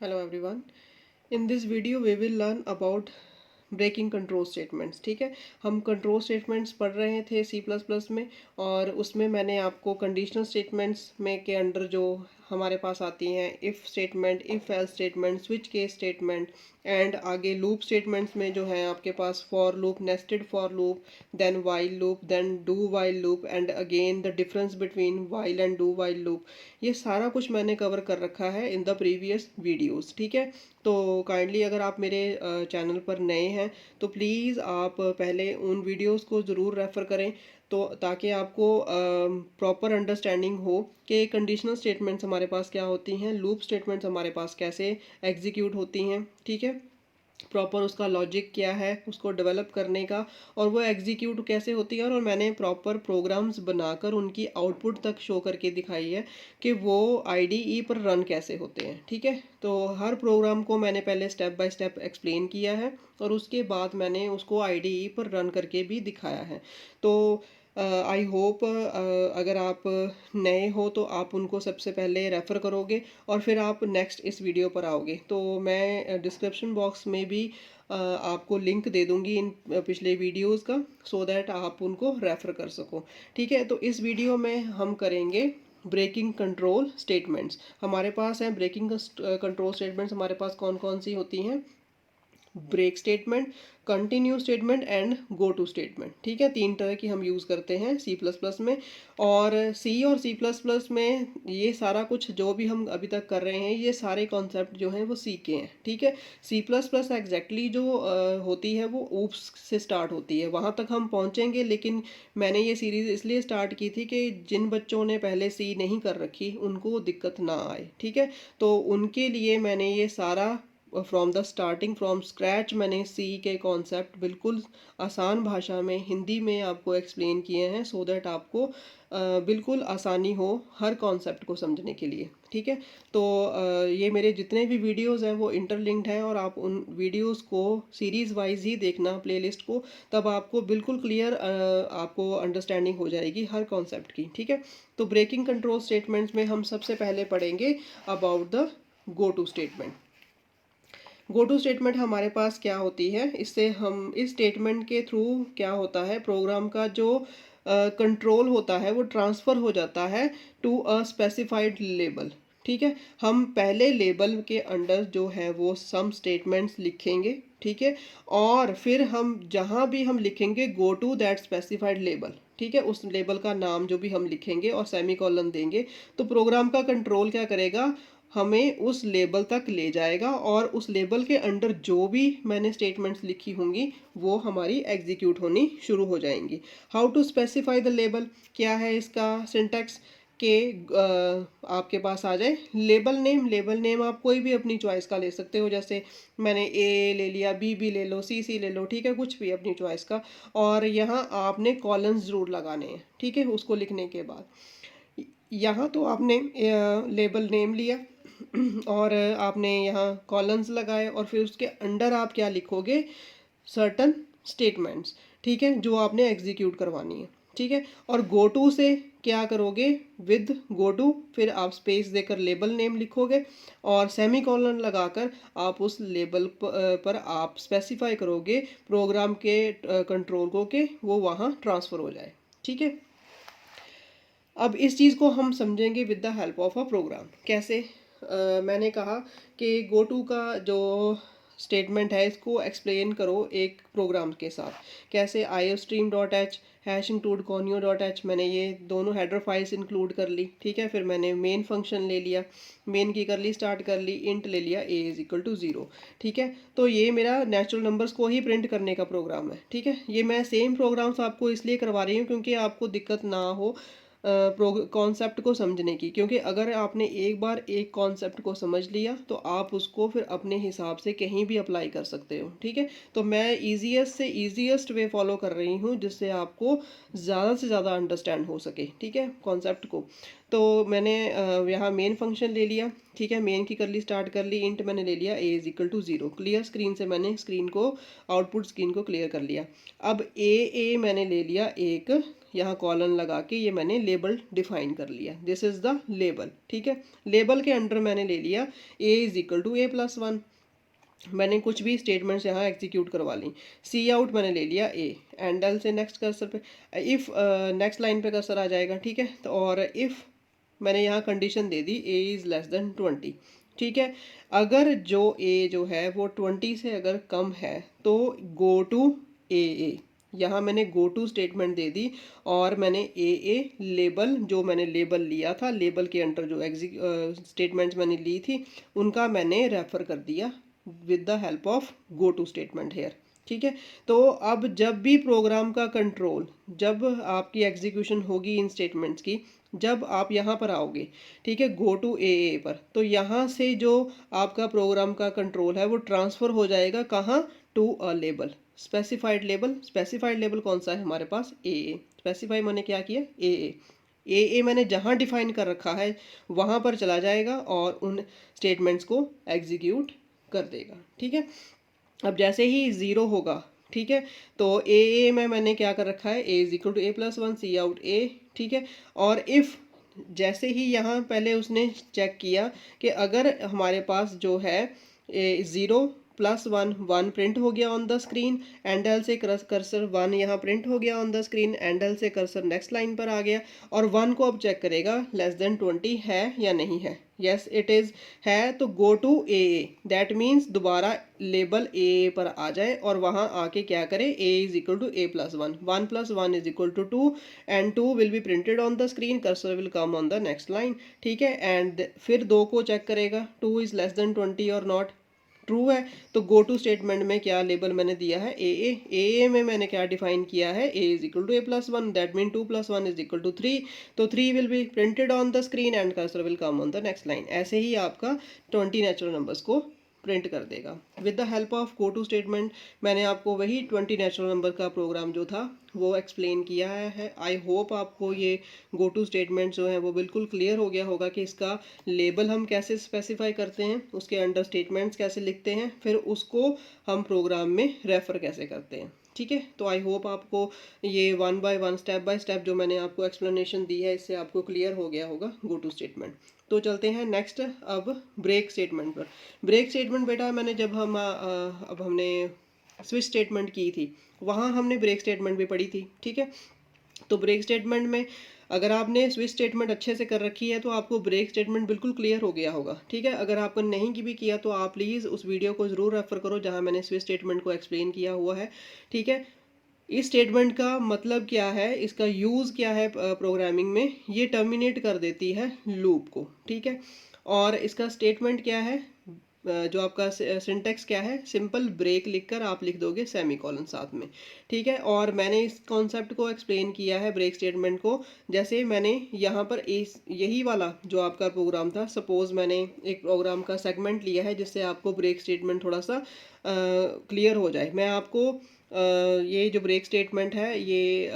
Hello everyone. In this video we will learn about breaking control statements. ठीक है, हम control statements पढ़ रहे थे सी प्लस प्लस में, और उसमें मैंने आपको कंडीशनल स्टेटमेंट्स में के अंडर जो हमारे पास आती हैं if statement, if else statement, switch case statement and आगे लूप स्टेटमेंट्स में जो है आपके पास for loop, nested for loop, then while loop, then do while loop and again the difference between while and do while loop, ये सारा कुछ मैंने कवर कर रखा है इन द प्रीवियस वीडियोस। ठीक है, तो काइंडली अगर आप मेरे चैनल पर नए हैं तो प्लीज़ आप पहले उन वीडियोस को ज़रूर रेफ़र करें, तो ताकि आपको प्रॉपर अंडरस्टैंडिंग हो कि कंडीशनल स्टेटमेंट्स हमारे पास क्या होती हैं, लूप स्टेटमेंट्स हमारे पास कैसे एग्जीक्यूट होती हैं। ठीक है, प्रॉपर उसका लॉजिक क्या है उसको डेवलप करने का, और वो एग्जीक्यूट कैसे होती है, और मैंने प्रॉपर प्रोग्राम्स बनाकर उनकी आउटपुट तक शो करके दिखाई है कि वो आईडीई पर रन कैसे होते हैं। ठीक है, तो हर प्रोग्राम को मैंने पहले स्टेप बाय स्टेप एक्सप्लेन किया है और उसके बाद मैंने उसको आईडीई पर रन करके भी दिखाया है। तो आई होप अगर आप नए हो तो आप उनको सबसे पहले रेफ़र करोगे और फिर आप नेक्स्ट इस वीडियो पर आओगे। तो मैं डिस्क्रिप्शन बॉक्स में भी आपको लिंक दे दूंगी इन पिछले वीडियोस का, सो दैट आप उनको रेफ़र कर सको। ठीक है, तो इस वीडियो में हम करेंगे ब्रेकिंग कंट्रोल स्टेटमेंट्स। हमारे पास हैं ब्रेकिंग कंट्रोल स्टेटमेंट्स, हमारे पास कौन कौन सी होती हैं? Break statement, continue statement and go to statement. ठीक है, तीन तरह की हम यूज़ करते हैं सी प्लस प्लस में, और सी प्लस प्लस में ये सारा कुछ जो भी हम अभी तक कर रहे हैं ये सारे कॉन्सेप्ट जो हैं वो सी के हैं। ठीक है, सी प्लस प्लस एग्जैक्टली जो होती है वो ऊप्स से स्टार्ट होती है, वहाँ तक हम पहुँचेंगे, लेकिन मैंने ये सीरीज़ इसलिए स्टार्ट की थी कि जिन बच्चों ने पहले सी नहीं कर रखी उनको दिक्कत ना आए। ठीक है, तो उनके लिए मैंने ये सारा from the starting from scratch मैंने सी के कॉन्सेप्ट बिल्कुल आसान भाषा में हिंदी में आपको एक्सप्लेन किए हैं, सो दैट आपको बिल्कुल आसानी हो हर कॉन्सेप्ट को समझने के लिए। ठीक है, तो ये मेरे जितने भी वीडियोस हैं वो इंटरलिंक्ड हैं, और आप उन वीडियोस को सीरीज़ वाइज ही देखना प्लेलिस्ट को, तब आपको बिल्कुल क्लियर आपको अंडरस्टैंडिंग हो जाएगी हर कॉन्सेप्ट की। ठीक है, तो ब्रेकिंग कंट्रोल स्टेटमेंट्स में हम सबसे पहले पढ़ेंगे about the go to statement. Go to statement हमारे पास क्या होती है, इससे हम इस स्टेटमेंट के थ्रू क्या होता है, प्रोग्राम का जो कंट्रोल होता है वो ट्रांसफ़र हो जाता है टू अ स्पेसिफाइड लेबल। ठीक है, हम पहले लेबल के अंडर जो है वो सम स्टेटमेंट्स लिखेंगे। ठीक है, और फिर हम जहाँ भी हम लिखेंगे go to that specified label. ठीक है, उस लेबल का नाम जो भी हम लिखेंगे और सेमी कॉलन देंगे, तो प्रोग्राम का कंट्रोल क्या करेगा, हमें उस लेबल तक ले जाएगा, और उस लेबल के अंडर जो भी मैंने स्टेटमेंट्स लिखी होंगी वो हमारी एग्जीक्यूट होनी शुरू हो जाएंगी। How to specify the label, क्या है इसका सिंटैक्स के आपके पास आ जाए लेबल नेम। लेबल नेम आप कोई भी अपनी चॉइस का ले सकते हो, जैसे मैंने ए ले लिया, बी ले लो, सी ले लो। ठीक है, कुछ भी अपनी चॉइस का, और यहाँ आपने कॉलम्स ज़रूर लगाने हैं। ठीक है, उसको लिखने के बाद यहाँ तो आपने लेबल नेम लिया और आपने यहाँ कॉलम्स लगाए, और फिर उसके अंडर आप क्या लिखोगे, सर्टन स्टेटमेंट्स। ठीक है, जो आपने एग्जीक्यूट करवानी है। ठीक है, और गो टू से क्या करोगे, विद गो टू फिर आप स्पेस देकर लेबल नेम लिखोगे, और सेमी कॉलन लगाकर आप उस लेबल पर आप स्पेसिफाई करोगे प्रोग्राम के कंट्रोल को कि वो वहाँ ट्रांसफ़र हो जाए। ठीक है, अब इस चीज़ को हम समझेंगे with the help of a program. कैसे? मैंने कहा कि गो टू का जो स्टेटमेंट है इसको एक्सप्लेन करो एक प्रोग्राम के साथ। कैसे? iostream.h, हैश इंक्लूड conio.h, मैंने ये दोनों हेडर फाइल्स इंक्लूड कर ली। ठीक है, फिर मैंने मेन फंक्शन ले लिया, मेन की कर ली स्टार्ट कर ली, इंट ले लिया a इज़ इक्वल टू 0। ठीक है, तो ये मेरा नेचुरल नंबर्स को ही प्रिंट करने का प्रोग्राम है। ठीक है, ये मैं सेम प्रोग्राम्स आपको इसलिए करवा रही हूँ क्योंकि आपको दिक्कत ना हो कॉन्सेप्ट को समझने की, क्योंकि अगर आपने एक बार एक कॉन्सेप्ट को समझ लिया तो आप उसको फिर अपने हिसाब से कहीं भी अप्लाई कर सकते हो। ठीक है, तो मैं ईजीएस्ट से ईजीएस्ट वे फॉलो कर रही हूँ जिससे आपको ज़्यादा से ज़्यादा अंडरस्टैंड हो सके। ठीक है, कॉन्सेप्ट को। तो मैंने यहाँ मेन फंक्शन ले लिया। ठीक है, मेन की कर ली स्टार्ट कर ली, इंट मैंने ले लिया a is equal to 0। Clear screen से मैंने स्क्रीन को आउटपुट स्क्रीन को क्लियर कर लिया। अब ए मैंने ले लिया एक यहाँ कॉलन लगा के ये मैंने लेबल डिफाइन कर लिया, दिस इज़ द लेबल। ठीक है, लेबल के अंडर मैंने ले लिया a is equal to a+1, मैंने कुछ भी स्टेटमेंट्स यहाँ एग्जीक्यूट करवा ली। सी आउट मैंने ले लिया ए, एंड एल से नेक्स्ट कर्सर पे, इफ़ नेक्स्ट लाइन पे कर्सर आ जाएगा। ठीक है, तो और इफ़ मैंने यहाँ condition they the A is less than 20। ठीक है, अगर जो ए जो है वो 20 से अगर कम है तो गो टू ए, यहाँ मैंने गो टू स्टेटमेंट दे दी और मैंने ए लेबल, जो मैंने लेबल लिया था, लेबल के अंडर जो स्टेटमेंट्स मैंने ली थी उनका मैंने रेफर कर दिया with the help of go to statement here. ठीक है, तो अब जब भी प्रोग्राम का कंट्रोल, जब आपकी एग्जीक्यूशन होगी इन स्टेटमेंट्स की, जब आप यहाँ पर आओगे, ठीक है, गो टू ए पर, तो यहाँ से जो आपका प्रोग्राम का कंट्रोल है वो ट्रांसफ़र हो जाएगा कहाँ, to a label, specified label. Specified label कौन सा है हमारे पास, ए। स्पेसिफाई मैंने क्या किया, ए मैंने जहाँ डिफाइन कर रखा है वहाँ पर चला जाएगा और उन स्टेटमेंट्स को एग्जीक्यूट कर देगा। ठीक है, अब जैसे ही ज़ीरो होगा, ठीक है, तो ए में मैंने क्या कर रखा है, A is equal to a+1, cout A. ठीक है, और इफ़ जैसे ही यहाँ पहले उसने चेक किया कि अगर हमारे पास जो है 0+1 प्रिंट हो गया ऑन द स्क्रीन, एंडल से कर्सर 1 यहाँ प्रिंट हो गया ऑन द स्क्रीन, एंडल से कर्सर नेक्स्ट लाइन पर आ गया, और 1 को अब चेक करेगा लेस देन 20 है या नहीं है। यस इट इज़ है, तो go to A, that means दोबारा लेबल ए पर आ जाए और वहाँ आके क्या करे, A is equal to a+1, 1+1 is equal to 2 and 2 will be printed on the screen, cursor will come on the next line. ठीक है, एंड फिर 2 को चेक करेगा, 2 इज लेस देन 20 और नॉट, ट्रू है, तो गो टू स्टेटमेंट में क्या लेबल मैंने दिया है, ए में मैंने क्या डिफाइन किया है, A is equal to a+1, that mean 2+1 is equal to 3, तो 3 will be printed on the screen and cursor will come on the next line. ऐसे ही आपका 20 नेचुरल नंबर्स को प्रिंट कर देगा with the help of go to statement. मैंने आपको वही 20 नेचुरल नंबर का प्रोग्राम जो था वो एक्सप्लेन किया है। आई होप आपको ये गो टू स्टेटमेंट जो है वो बिल्कुल क्लियर हो गया होगा कि इसका लेबल हम कैसे स्पेसिफाई करते हैं, उसके अंडर स्टेटमेंट्स कैसे लिखते हैं, फिर उसको हम प्रोग्राम में रेफ़र कैसे करते हैं। ठीक है, तो आई होप आपको ये 1 बाय 1 स्टेप बाय स्टेप जो मैंने आपको एक्सप्लेनेशन दी है इससे आपको क्लियर हो गया होगा गो टू स्टेटमेंट। तो चलते हैं नेक्स्ट अब ब्रेक स्टेटमेंट पर। ब्रेक स्टेटमेंट बेटा मैंने जब हम अब हमने स्विच स्टेटमेंट की थी वहाँ हमने ब्रेक स्टेटमेंट भी पढ़ी थी। ठीक है, तो ब्रेक स्टेटमेंट में अगर आपने स्विच स्टेटमेंट अच्छे से कर रखी है तो आपको ब्रेक स्टेटमेंट बिल्कुल क्लियर हो गया होगा। ठीक है, अगर आपको नहीं की भी किया तो आप प्लीज़ उस वीडियो को ज़रूर रेफ़र करो जहाँ मैंने स्विच स्टेटमेंट को एक्सप्लेन किया हुआ है। ठीक है, इस स्टेटमेंट का मतलब क्या है, इसका यूज़ क्या है प्रोग्रामिंग में, ये टर्मिनेट कर देती है लूप को। ठीक है, और इसका स्टेटमेंट क्या है, जो आपका सिंटेक्स क्या है, सिंपल ब्रेक लिखकर आप लिख दोगे सेमीकोलन साथ में। ठीक है, और मैंने इस कॉन्सेप्ट को एक्सप्लेन किया है ब्रेक स्टेटमेंट को, जैसे मैंने यहाँ पर इस यही वाला जो आपका प्रोग्राम था, सपोज़ मैंने एक प्रोग्राम का सेगमेंट लिया है जिससे आपको ब्रेक स्टेटमेंट थोड़ा सा क्लियर हो जाए। मैं आपको ये जो ब्रेक स्टेटमेंट है ये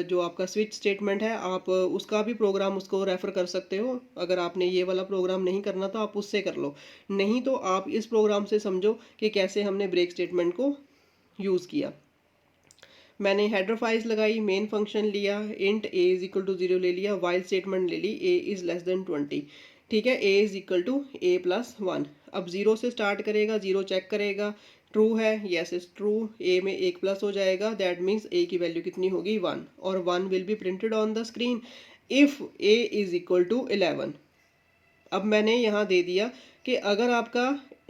जो आपका स्विच स्टेटमेंट है आप उसका भी प्रोग्राम उसको रेफ़र कर सकते हो। अगर आपने ये वाला प्रोग्राम नहीं करना तो आप उससे कर लो, नहीं तो आप इस प्रोग्राम से समझो कि कैसे हमने ब्रेक स्टेटमेंट को यूज़ किया। मैंने हेडर फाइल्स लगाई, मेन फंक्शन लिया, int a is equal to 0 ले लिया, वाइल स्टेटमेंट ले ली, ए इज़ लेस देन 20। ठीक है, A is equal to a+1। अब 0 से स्टार्ट करेगा, 0 चेक करेगा, ट्रू है, यस इज ट्रू, ए में 1 प्लस हो जाएगा, दैट मीन्स ए की वैल्यू कितनी होगी 1, और 1 will be printed on the screen if a is equal to 11। अब मैंने यहाँ दे दिया कि अगर आपका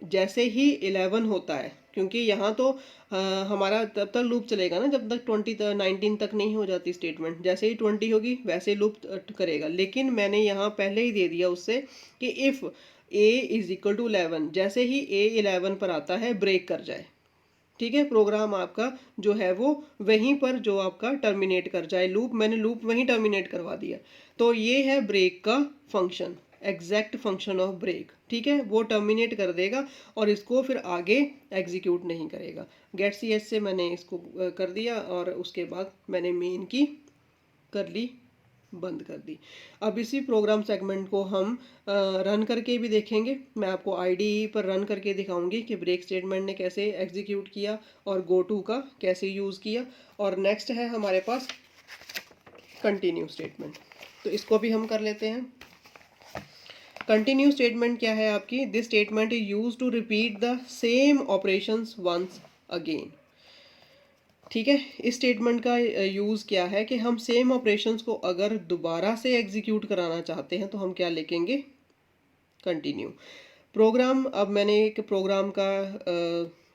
जैसे ही 11 होता है, क्योंकि यहाँ तो हमारा तब तक लूप चलेगा ना जब तक 19 तक नहीं हो जाती स्टेटमेंट, जैसे ही 20 होगी वैसे लूप करेगा, लेकिन मैंने यहाँ पहले ही दे दिया उससे कि if a is equal to 11, जैसे ही ए 11 पर आता है ब्रेक कर जाए। ठीक है, प्रोग्राम आपका जो है वो वहीं पर जो आपका टर्मिनेट कर जाए लूप, मैंने लूप वहीं टर्मिनेट करवा दिया। तो ये है ब्रेक का function, exact function of break. ठीक है, वो टर्मिनेट कर देगा और इसको फिर आगे एग्जीक्यूट नहीं करेगा। गेट सी एच से मैंने इसको कर दिया और उसके बाद मैंने मेन की कर ली, बंद कर दी। अब इसी प्रोग्राम सेगमेंट को हम रन करके भी देखेंगे। मैं आपको आईडीई पर रन करके दिखाऊंगी कि ब्रेक स्टेटमेंट ने कैसे एग्जीक्यूट किया और गो टू का कैसे यूज़ किया। और नेक्स्ट है हमारे पास कंटिन्यू स्टेटमेंट। तो इसको भी हम कर लेते हैं। कंटिन्यू स्टेटमेंट क्या है आपकी? This statement is use to repeat the same operations once again. ठीक है, इस स्टेटमेंट का यूज़ क्या है कि हम सेम ऑपरेशंस को अगर दोबारा से एग्जीक्यूट कराना चाहते हैं तो हम क्या लिखेंगे? कंटिन्यू। प्रोग्राम, अब मैंने एक प्रोग्राम का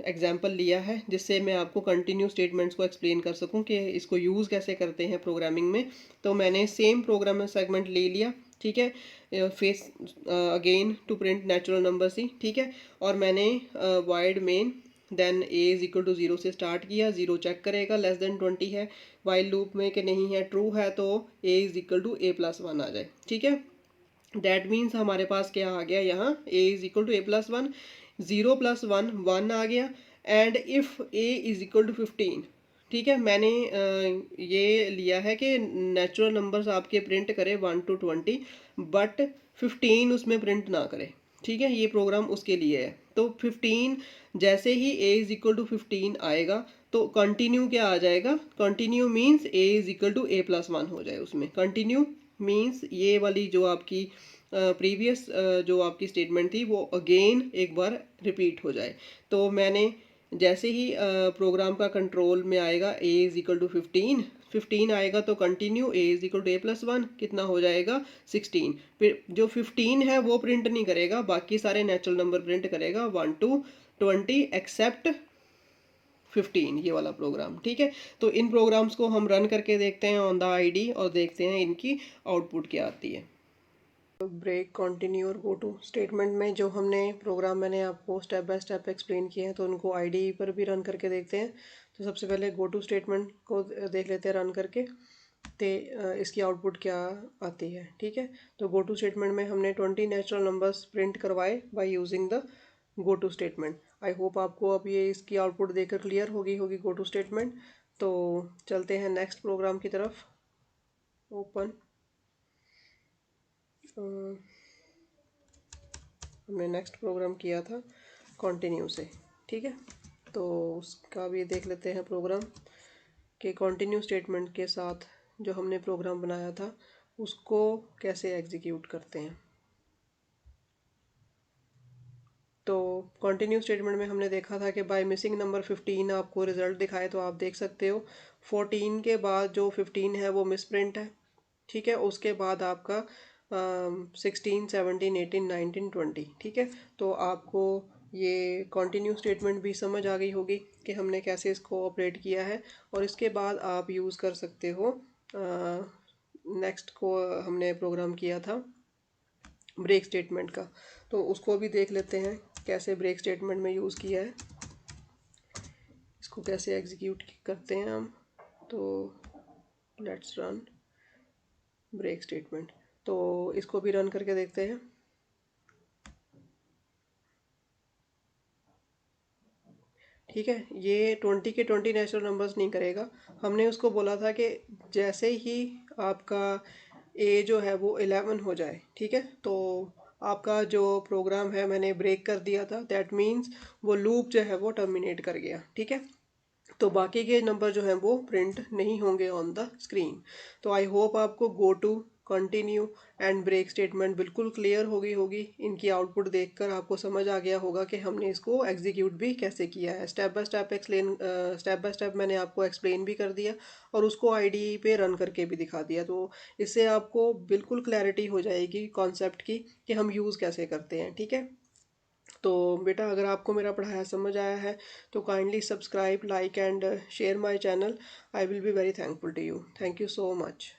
एग्जांपल लिया है जिससे मैं आपको कंटिन्यू स्टेटमेंट्स को एक्सप्लेन कर सकूं कि इसको यूज़ कैसे करते हैं प्रोग्रामिंग में। तो मैंने सेम प्रोग्राम सेगमेंट ले लिया, ठीक है, face again to print natural number C, ठीक है, और मैंने wide main then a is equal to 0 से स्टार्ट किया। 0 चेक करेगा लेस देन 20 है वाइल लूप में कि नहीं है, ट्रू है तो A is equal to A plus one आ जाए, ठीक है। दैट मीन्स हमारे पास क्या आ गया यहाँ? A is equal to A plus one, 0 plus one 1 आ गया, and if A is equal to 15, ठीक है। मैंने ये लिया है कि नेचुरल नंबर्स आपके प्रिंट करे 1 to 20 बट 15 उसमें प्रिंट ना करे, ठीक है। ये प्रोग्राम उसके लिए है। तो 15 जैसे ही ए इज इक्वल टू 15 आएगा तो कंटिन्यू क्या आ जाएगा? Continue means a is equal to A plus one हो जाए उसमें। कंटिन्यू मीन्स ये वाली जो आपकी प्रीवियस जो आपकी स्टेटमेंट थी वो अगेन एक बार रिपीट हो जाए। तो मैंने जैसे ही प्रोग्राम का कंट्रोल में आएगा ए इज इक्वल टू 15 आएगा तो continue a is equal to A plus one कितना हो जाएगा? 16। फिर जो 15 है वो प्रिंट नहीं करेगा, बाकी सारे नेचुरल नंबर प्रिंट करेगा 1 to 20 एक्सेप्ट 15, ये वाला प्रोग्राम, ठीक है। तो इन प्रोग्राम्स को हम रन करके देखते हैं ऑन द आईडी और देखते हैं इनकी आउटपुट क्या आती है। ब्रेक, कंटिन्यू और गो टू स्टेटमेंट में जो हमने प्रोग्राम मैंने आपको स्टेप बाय स्टेप एक्सप्लेन किए हैं तो उनको आईडी पर भी रन करके देखते हैं। तो सबसे पहले गो टू स्टेटमेंट को देख लेते हैं रन करके इसकी आउटपुट क्या आती है, ठीक है। तो गो टू स्टेटमेंट में हमने 20 नेचुरल नंबर्स प्रिंट करवाए by using the go to statement. I hope आपको अब ये इसकी आउटपुट देखकर क्लियर होगी गो टू स्टेटमेंट। तो चलते हैं नेक्स्ट प्रोग्राम की तरफ। ओपन, हमने नेक्स्ट प्रोग्राम किया था कंटिन्यू से, ठीक है। तो उसका भी देख लेते हैं प्रोग्राम कि कंटिन्यू स्टेटमेंट के साथ जो हमने प्रोग्राम बनाया था उसको कैसे एग्जीक्यूट करते हैं। तो कंटिन्यू स्टेटमेंट में हमने देखा था कि बाय मिसिंग नंबर 15 आपको रिजल्ट दिखाए, तो आप देख सकते हो 14 के बाद जो 15 है वो मिस प्रिंट है, ठीक है। उसके बाद आपका 16, 17, 18, 19, 20, ठीक है। तो आपको ये कंटिन्यू स्टेटमेंट भी समझ आ गई होगी कि हमने कैसे इसको ऑपरेट किया है। और इसके बाद आप यूज़ कर सकते हो नेक्स्ट को हमने प्रोग्राम किया था ब्रेक स्टेटमेंट का, तो उसको भी देख लेते हैं कैसे ब्रेक स्टेटमेंट में यूज़ किया है, इसको कैसे एग्जीक्यूट करते हैं हम। तो लेट्स रन ब्रेक स्टेटमेंट। तो इसको भी रन करके देखते हैं। ठीक है, ये 20 के 20 नेचुरल नंबर्स नहीं करेगा। हमने उसको बोला था कि जैसे ही आपका ए जो है वो 11 हो जाए, ठीक है, तो आपका जो प्रोग्राम है मैंने ब्रेक कर दिया था। दैट मीन्स वो लूप जो है वो टर्मिनेट कर गया, ठीक है। तो बाकी के नंबर जो हैं वो प्रिंट नहीं होंगे ऑन द स्क्रीन। तो आई होप आपको go to, continue and break statement बिल्कुल क्लियर होगी। इनकी आउटपुट देखकर आपको समझ आ गया होगा कि हमने इसको एग्जीक्यूट भी कैसे किया है। स्टेप बाय स्टेप मैंने आपको एक्सप्लेन भी कर दिया और उसको आईडी पे रन करके भी दिखा दिया। तो इससे आपको बिल्कुल क्लैरिटी हो जाएगी कॉन्सेप्ट की कि हम यूज़ कैसे करते हैं, ठीक है। तो बेटा अगर आपको मेरा पढ़ाया समझ आया है तो kindly subscribe, like and share my channel. I will be very thankful to you. Thank you so much.